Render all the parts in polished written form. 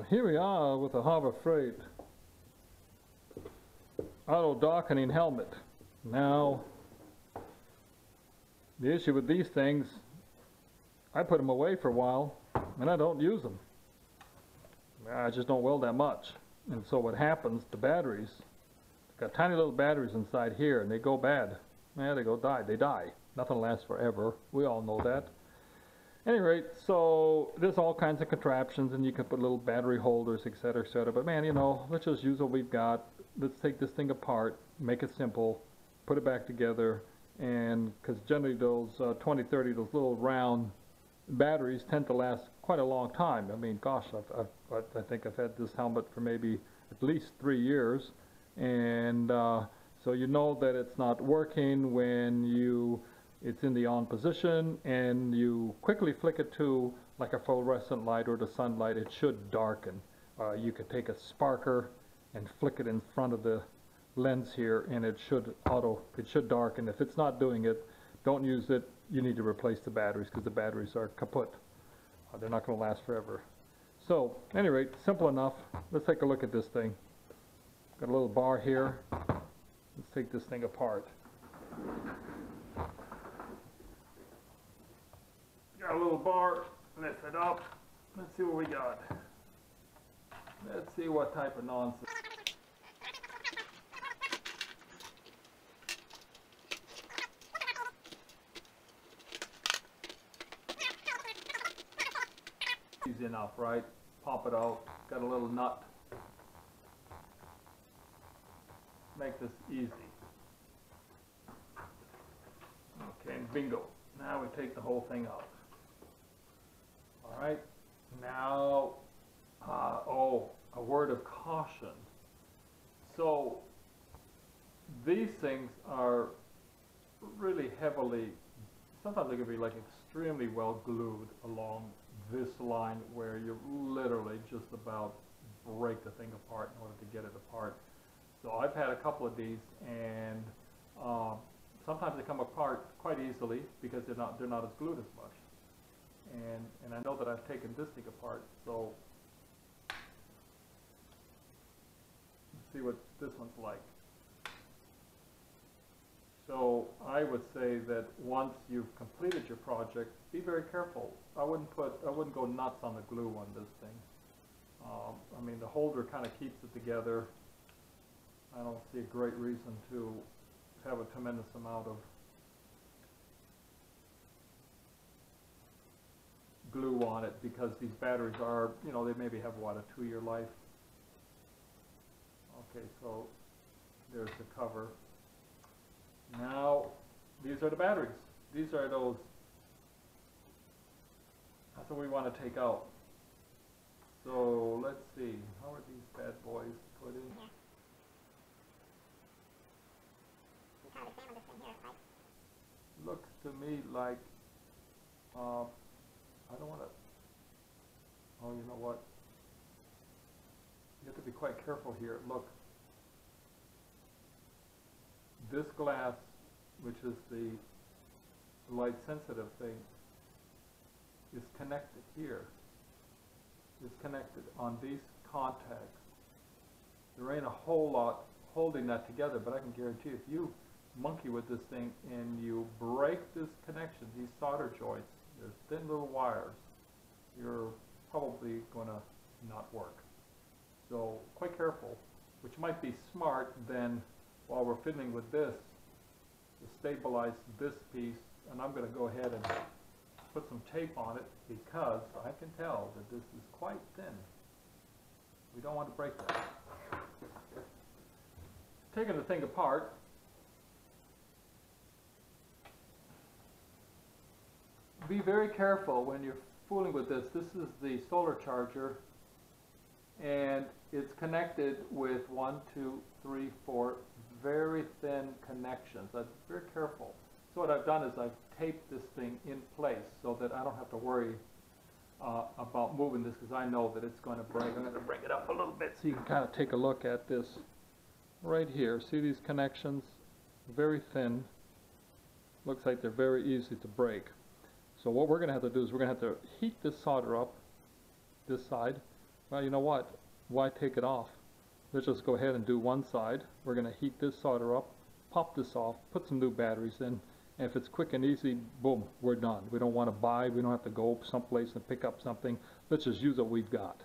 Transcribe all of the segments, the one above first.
Here we are with a Harbor Freight auto darkening helmet. Now, the issue with these things, I put them away for a while and I don't use them. I just don't weld that much. And so what happens, the batteries, got tiny little batteries inside here and they go bad. Yeah, they die. Nothing lasts forever. We all know that. At any rate, so there's all kinds of contraptions and you can put little battery holders, etc., etc. But man, you know, let's just use what we've got. Let's take this thing apart, make it simple, put it back together, and because generally those 2030, those little round batteries tend to last quite a long time. I mean, gosh, I think I've had this helmet for maybe at least 3 years, and so you know that it's not working when it's in the on position and you quickly flick it to like a fluorescent light or the sunlight. It should darken. You could take a sparker and flick it in front of the lens here and it should darken. If it's not doing it, don't use it. You need to replace the batteries because the batteries are kaput. They're not going to last forever. So, at any rate, simple enough. Let's take a look at this thing. Got a little bar here. Let's take this thing apart. Got a little bar, lift it up. Let's see what we got. Let's see what type of nonsense. Easy enough, right? Pop it out. Got a little nut. Make this easy. Okay, and bingo. Now we take the whole thing out. Alright, now, a word of caution. So, these things are really heavily, sometimes they can be like extremely well glued along this line where you literally just about break the thing apart in order to get it apart. So I've had a couple of these and sometimes they come apart quite easily because they're not as glued as much. And I know that I've taken this thing apart, so let's see what this one's like. So I would say that once you've completed your project, be very careful. I wouldn't go nuts on the glue on this thing. I mean, the holder kind of keeps it together. I don't see a great reason to have a tremendous amount of glue on it because these batteries are, you know, they maybe have what, a 2-year life. Okay, so there's the cover. Now these are the batteries. These are those. That's what we want to take out. So let's see, how are these bad boys put in? Yeah. Looks to me like I don't want to. Oh, you know what? You have to be quite careful here. Look, this glass, which is the light sensitive thing, is connected here. Is connected on these contacts. There ain't a whole lot holding that together, but I can guarantee if you monkey with this thing and you break this connection, these solder joints, there's thin little wires, you're probably going to not work. So quite careful, which might be smart then while we're fiddling with this to stabilize this piece, and I'm going to go ahead and put some tape on it because I can tell that this is quite thin. We don't want to break that. Taking the thing apart, be very careful when you're fooling with this. This is the solar charger and it's connected with 1, 2, 3, 4 very thin connections. I'm very careful. So what I've done is I've taped this thing in place so that I don't have to worry about moving this because I know that it's going to break. I'm going to bring it up a little bit so you can kind of take a look at this right here. See these connections? Very thin. Looks like they're very easy to break. So what we're going to have to do is we're going to have to heat this solder up, this side, Well, you know what? Why take it off? Let's just go ahead and do one side. We're going to heat this solder up, pop this off, put some new batteries in, and if it's quick and easy, boom, we're done. We don't want to buy, we don't have to go someplace and pick up something. Let's just use what we've got.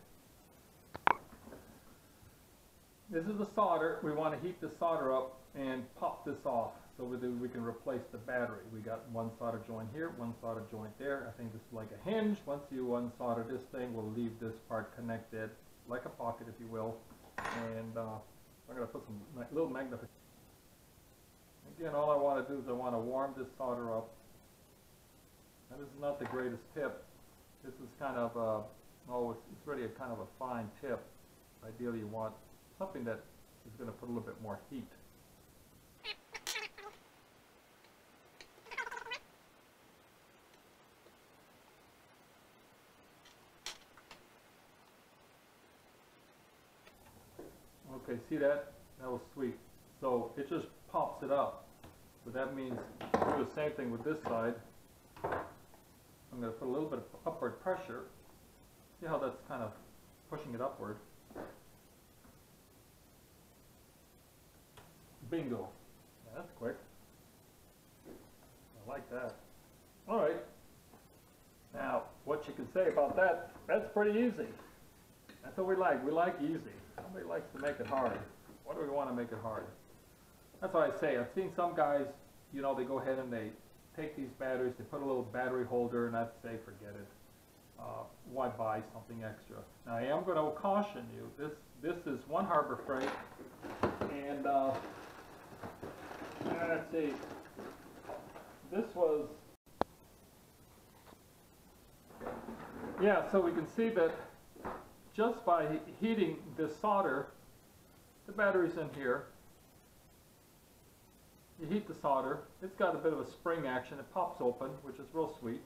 This is the solder. We want to heat the solder up and pop this off so we can replace the battery. We got one solder joint here, one solder joint there. I think this is like a hinge. Once you unsolder this thing, we'll leave this part connected like a pocket, if you will. And I'm going to put some little magnification. Again, all I want to do is I want to warm this solder up. Now, this is not the greatest tip. This is kind of it's really a kind of a fine tip. Ideally, you want something that is going to put a little bit more heat. Okay, see that? That was sweet. So it just pops it up. But that means do the same thing with this side. I'm going to put a little bit of upward pressure. See how that's kind of pushing it upward. Bingo. Yeah, that's quick. I like that. All right. Now, what you can say about that, that's pretty easy. That's what we like. We like easy. Nobody likes to make it hard. Why do we want to make it hard? That's why I say, I've seen some guys, you know, they go ahead and they take these batteries, they put a little battery holder, and I'd say forget it. Why buy something extra? Now, I am going to caution you. This is one Harbor Freight, and let's see, this was, yeah, so we can see that just by heating this solder, the battery's in here. You heat the solder, it's got a bit of a spring action, it pops open, which is real sweet.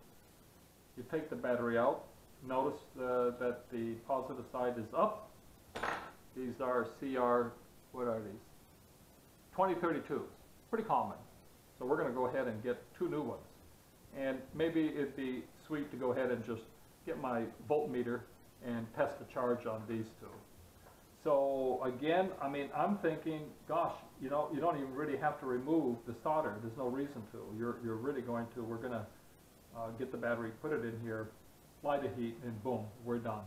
You take the battery out, notice that the positive side is up. These are CR, what are these? 2032s, pretty common. So we're going to go ahead and get two new ones. And maybe it'd be sweet to go ahead and just get my voltmeter and test the charge on these two. So again, I mean, I'm thinking, gosh, you know, you don't even really have to remove the solder. There's no reason to. You're really going to, we're going to get the battery, put it in here, apply the heat, and boom, we're done.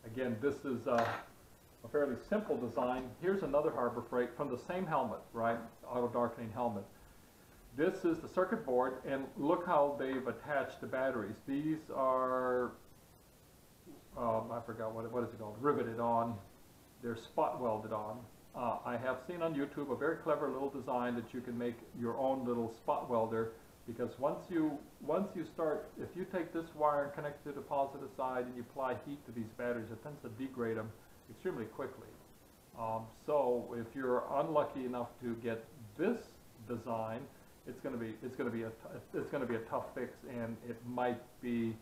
Again, this is a fairly simple design. Here's another Harbor Freight from the same helmet, right? Auto darkening helmet. This is the circuit board, and look how they've attached the batteries. These are, I forgot what is it called, riveted on. They're spot welded on. I have seen on YouTube a very clever little design that you can make your own little spot welder, because once you start, if you take this wire and connect it to the positive side and you apply heat to these batteries, it tends to degrade them extremely quickly. So if you're unlucky enough to get this design, it's going to be a tough fix, and it might be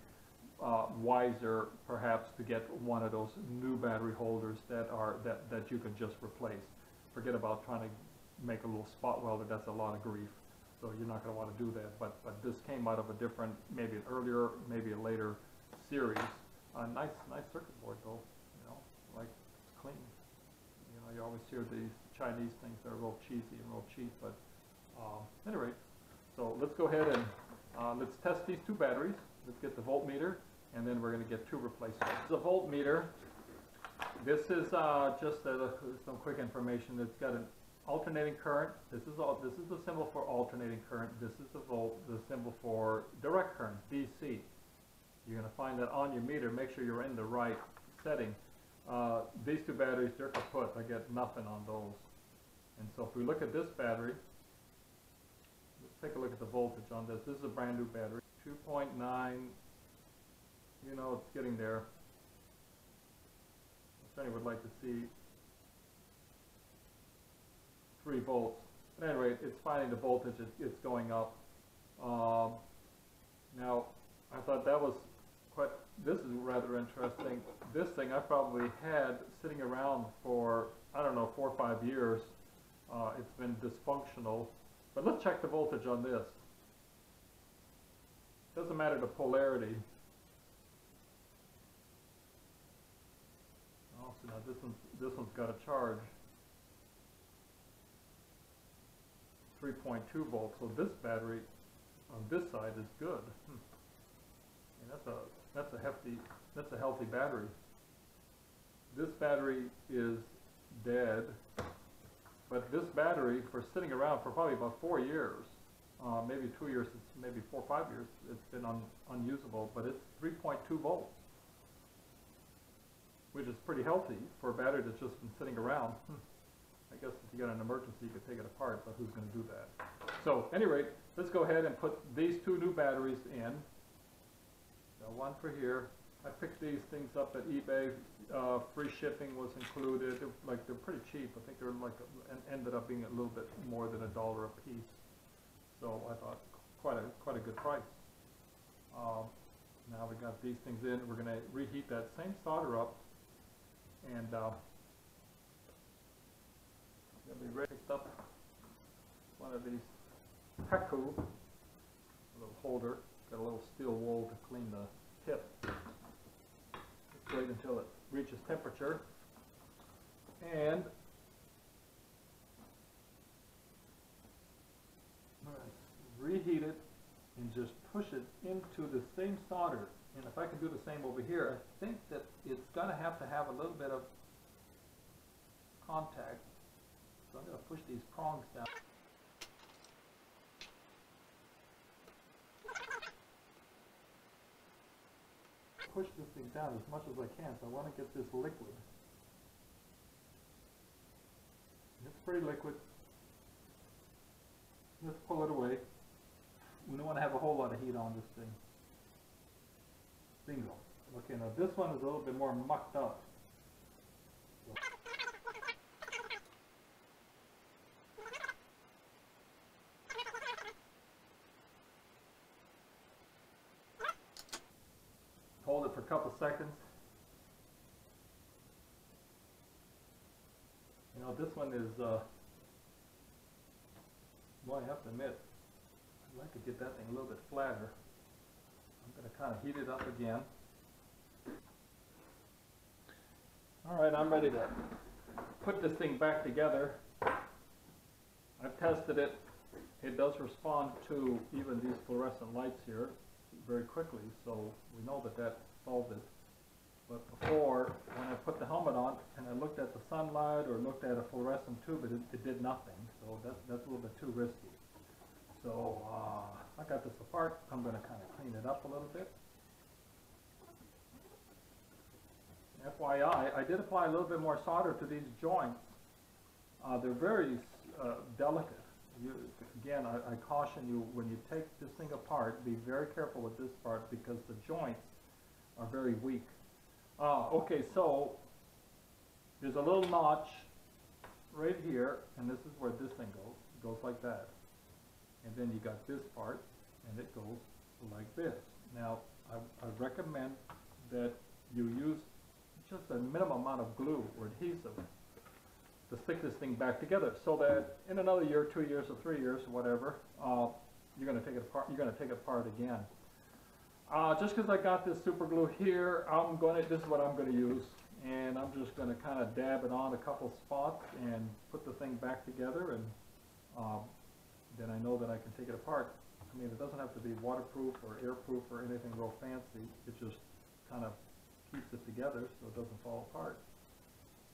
wiser perhaps to get one of those new battery holders that you can just replace. Forget about trying to make a little spot welder. That's a lot of grief. So you're not going to want to do that. But this came out of a different, maybe an earlier, maybe a later series. Nice circuit board though. You know, like it's clean. You know, you always hear these Chinese things that are real cheesy and real cheap. But anyway, so let's go ahead and let's test these two batteries. Let's get the voltmeter, and then we're going to get two replacements. The voltmeter. This is just some quick information. It's got an alternating current. This is the symbol for alternating current. This is the symbol for direct current, DC. You're going to find that on your meter. Make sure you're in the right setting. These two batteries, they're kaput. I get nothing on those. And so if we look at this battery, let's take a look at the voltage on this. This is a brand new battery, 2.9. You know, it's getting there. If anyone would like to see 3 volts. At any rate, it's finding the voltage, it's going up. Now, I thought that was this is rather interesting. This thing I probably had sitting around for, I don't know, 4 or 5 years. It's been dysfunctional. But let's check the voltage on this. Doesn't matter the polarity. Now this one's got a charge 3.2 volts, so this battery on this side is good. And that's a healthy battery. This battery is dead, but this battery, for sitting around for probably about 4 years, maybe 2 years, maybe 4 or 5 years, it's been unusable, but it's 3.2 volts, which is pretty healthy for a battery that's just been sitting around. I guess if you got an emergency, you could take it apart, but who's going to do that? So, at any rate, let's go ahead and put these two new batteries in. Got one for here. I picked these things up at eBay. Free shipping was included. They're pretty cheap. I think they're like, ended up being a little bit more than $1 a piece. So I thought quite a good price. Now we got these things in. We're going to reheat that same solder up, and we'll be ready to pick up one of these Peku, a little holder. Got a little steel wool to clean the tip. Just wait until it reaches temperature, and reheat it and just push it into the same solder. And if I can do the same over here, I think that it's going to have a little bit of contact. So I'm going to push these prongs down. Push this thing down as much as I can, so I want to get this liquid. It's pretty liquid. Let's pull it away. We don't want to have a whole lot of heat on this thing. Bingo. Okay, now this one is a little bit more mucked up. Hold it for a couple seconds. You know, this one is, well, I have to admit, I'd like to get that thing a little bit flatter. I'm going to kind of heat it up again. Alright, I'm ready to put this thing back together. I've tested it. It does respond to even these fluorescent lights here very quickly, so we know that that solved it. But before, when I put the helmet on and I looked at the sunlight or looked at a fluorescent tube, it did nothing. So that's a little bit too risky. So I got this apart. I'm going to kind of clean it up a little bit. FYI, I did apply a little bit more solder to these joints. They're very delicate. Again, I caution you, when you take this thing apart, be very careful with this part because the joints are very weak. Okay, so there's a little notch right here, and this is where this thing goes. It goes like that. And then you got this part, and it goes like this. Now, I recommend that you use just a minimum amount of glue or adhesive to stick this thing back together, so that in another year, 2 years, or 3 years, or whatever, you're going to take it apart. You're going to take it apart again. Just because I got this super glue here, this is what I'm going to use, and I'm just going to kind of dab it on a couple spots and put the thing back together, and then I know that I can take it apart. I mean, it doesn't have to be waterproof or airproof or anything real fancy. It just kind of keeps it together so it doesn't fall apart.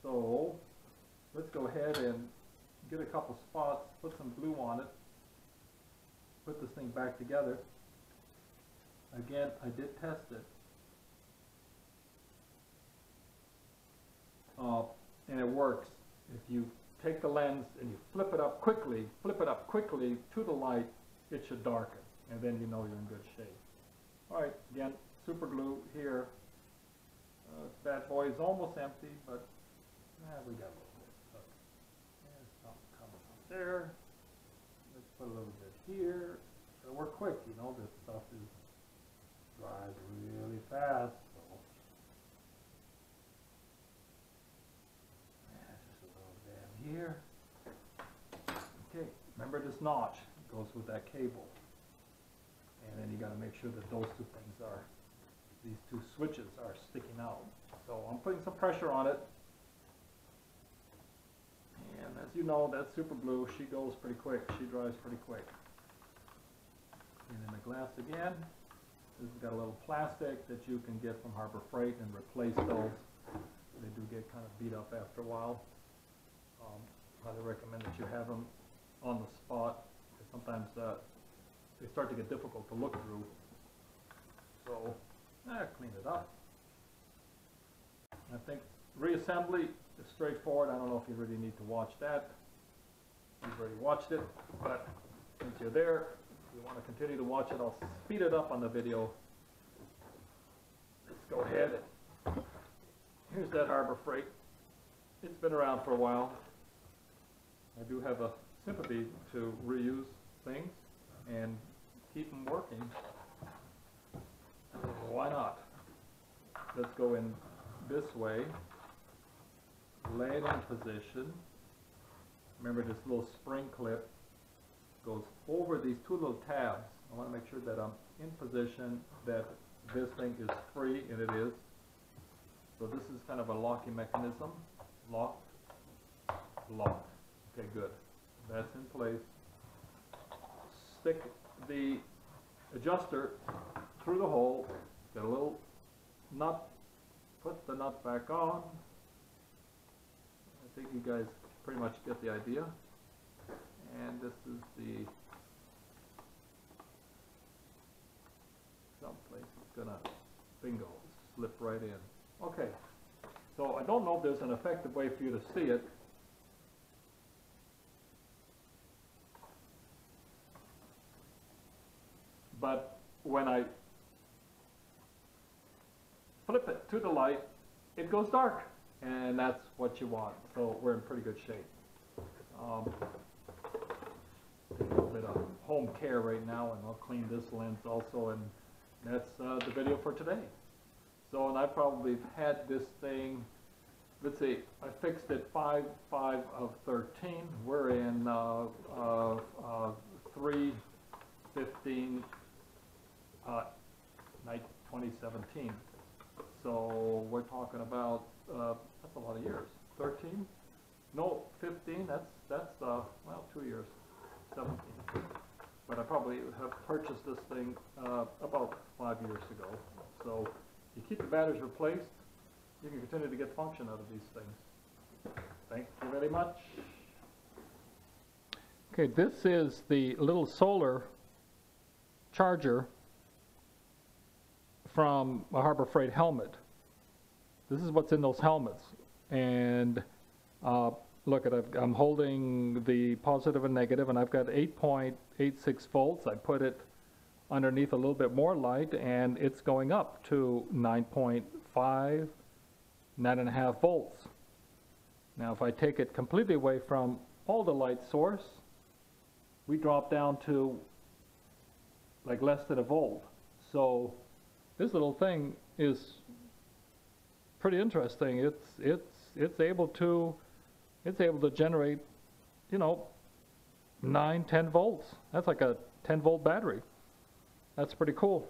So let's go ahead and get a couple spots, put some glue on it, put this thing back together. Again, I did test it. And it works. If you take the lens and you flip it up quickly to the light, it should darken, and then you know you're in good shape. Alright, again, super glue here. This bad boy is almost empty, but we got a little bit. Look, there's something coming from there. Let's put a little bit here. So we're quick, you know, this stuff dries really fast. So just a little dab here. Okay, remember this notch goes with that cable, and then you got to make sure that those two things these two switches are sticking out. So I'm putting some pressure on it, as you know, that super glue, she goes pretty quick. She dries pretty quick. And then the glass again. This has got a little plastic that you can get from Harbor Freight and replace those. They do get kind of beat up after a while. Highly recommend that you have them on the spot, because sometimes they start to get difficult to look through. So, clean it up. I think reassembly is straightforward. I don't know if you really need to watch that. You've already watched it, but since you're there, if you want to continue to watch it, I'll speed it up on the video. Let's go ahead. Here's that Harbor Freight. It's been around for a while. I do have a sympathy to reuse things and keep them working. Why not? Let's go in this way. Lay it in position. Remember, this little spring clip goes over these two little tabs. I want to make sure that I'm in position, that this thing is free, and it is. So this is kind of a locking mechanism. Lock, lock. Okay, good. That's in place. Stick the adjuster through the hole. Get a little nut. Put the nut back on. I think you guys pretty much get the idea. And this is the someplace it's gonna, bingo, slip right in. Okay, so I don't know if there's an effective way for you to see it. But when I flip it to the light, it goes dark, and that's what you want. So we're in pretty good shape. A little bit of home care right now, and I'll clean this lens also, and that's the video for today. So, and I probably had this thing, let's see, I fixed it 5 of 13. We're in 3/15 night 2017. So we're talking about that's a lot of years. 13? No, 15. That's well, 2 years. 17. But I probably have purchased this thing about 5 years ago. So you keep the batteries replaced, you can continue to get function out of these things. Thank you very much. Okay, this is the little solar charger from a Harbor Freight helmet. This is what's in those helmets. And look, I'm holding the positive and negative, and I've got 8.86 volts. I put it underneath a little bit more light, and it's going up to 9.5, 9.5 volts. Now, if I take it completely away from all the light source, we drop down to like less than a volt. So this little thing is pretty interesting. It's able to generate, you know, 9, 10 volts. That's like a 10 volt battery. That's pretty cool.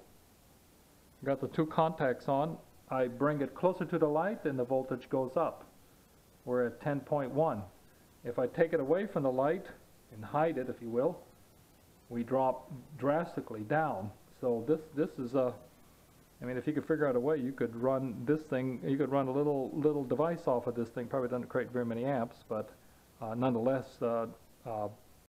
Got the two contacts on. I bring it closer to the light and the voltage goes up. We're at 10.1. If I take it away from the light and hide it, if you will, we drop drastically down. So this is a, I mean, if you could figure out a way, you could run this thing, you could run a little device off of this thing. Probably doesn't create very many amps, but nonetheless,